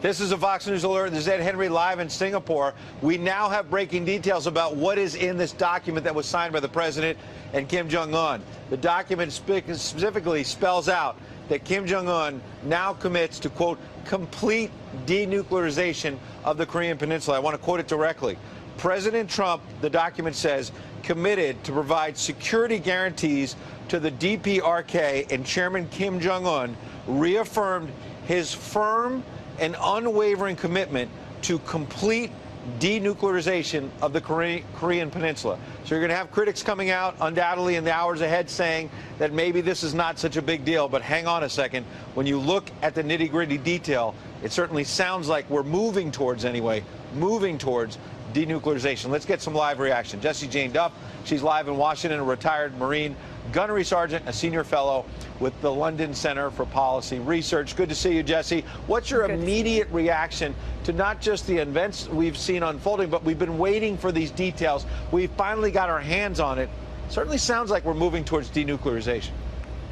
This is a Fox News alert. This is Ed Henry live in Singapore. We now have breaking details about what is in this document that was signed by the president and Kim Jong-un. The document specifically spells out that Kim Jong-un now commits to, quote, complete denuclearization of the Korean Peninsula. I want to quote it directly. President Trump, the document says, committed to provide security guarantees to the DPRK, and Chairman Kim Jong-un reaffirmed his firm and unwavering commitment to complete denuclearization of the Korean Peninsula. So you're going to have critics coming out undoubtedly in the hours ahead saying that maybe this is not such a big deal. But hang on a second. When you look at the nitty-gritty detail, it certainly sounds like we're moving towards denuclearization. Let's get some live reaction. Jessie Jane Duff, she's live in Washington, a retired Marine gunnery sergeant, a senior fellow with the London Center for Policy Research. Good to see you, Jessie. What's your immediate reaction to not just the events we've seen unfolding, but we've been waiting for these details? We finally got our hands on it. Certainly sounds like we're moving towards denuclearization.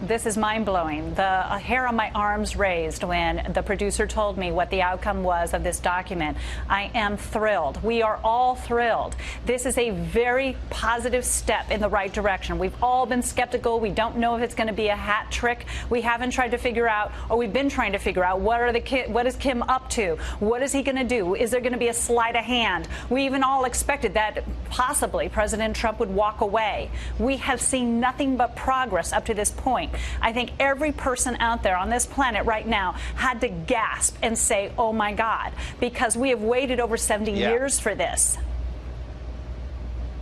This is mind-blowing. The hair on my arms raised when the producer told me what the outcome was of this document. I am thrilled. We are all thrilled. This is a very positive step in the right direction. We've all been skeptical. We don't know if it's going to be a hat trick. We haven't tried to figure out, or we've been trying to figure out, what is Kim up to? What is he going to do? Is there going to be a sleight of hand? We even all expected that possibly President Trump would walk away. We have seen nothing but progress up to this point. I think every person out there on this planet right now had to gasp and say, oh my God, because we have waited over 70 years for this.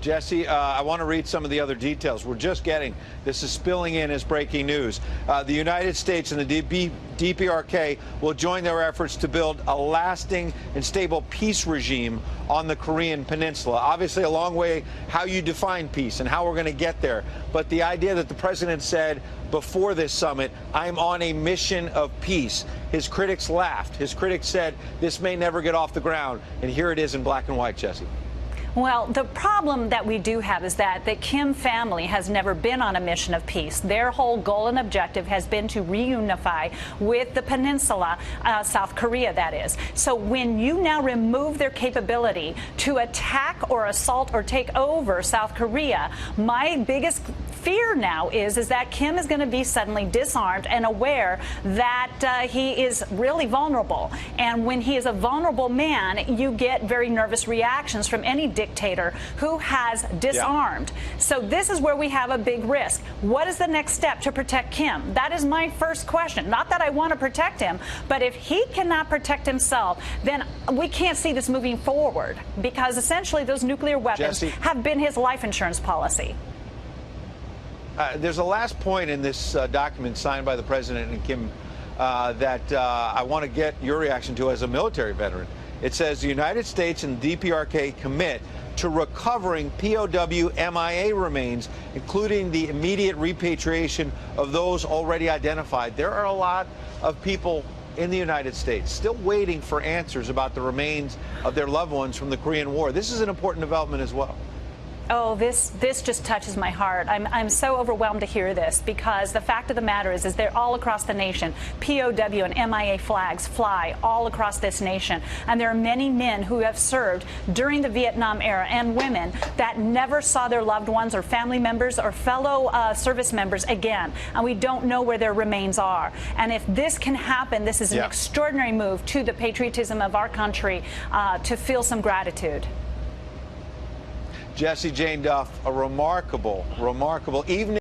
Jessie, I want to read some of the other details we're just getting. This is spilling in as breaking news. The United States and the DPRK will join their efforts to build a lasting and stable peace regime on the Korean Peninsula. Obviously, a long way how you define peace and how we're going to get there. But the idea that the president said before this summit, I'm on a mission of peace. His critics laughed. His critics said this may never get off the ground. And here it is in black and white, Jessie. Well, the problem that we do have is that the Kim family has never been on a mission of peace. Their whole goal and objective has been to reunify with the peninsula, South Korea, that is. So when you now remove their capability to attack or assault or take over South Korea, my biggest fear now is that Kim is going to be suddenly disarmed and aware that he is really vulnerable. And when he is a vulnerable man, you get very nervous reactions from any dictator who has disarmed. So this is where we have a big risk. What is the next step to protect Kim? That is my first question. Not that I want to protect him, but if he cannot protect himself, then we can't see this moving forward, because essentially those nuclear weapons have been his life insurance policy. There's a last point in this document signed by the president and Kim that I want to get your reaction to as a military veteran. It says the United States and DPRK commit to recovering POW MIA remains, including the immediate repatriation of those already identified. There are a lot of people in the United States still waiting for answers about the remains of their loved ones from the Korean War. This is an important development as well. Oh, this just touches my heart. I'm so overwhelmed to hear this, because the fact of the matter is they're all across the nation. POW and MIA flags fly all across this nation. And there are many men who have served during the Vietnam era, and women that never saw their loved ones or family members or fellow service members again. And we don't know where their remains are. And if this can happen, this is an extraordinary move to the patriotism of our country to feel some gratitude. Jessie Jane Duff, a remarkable evening.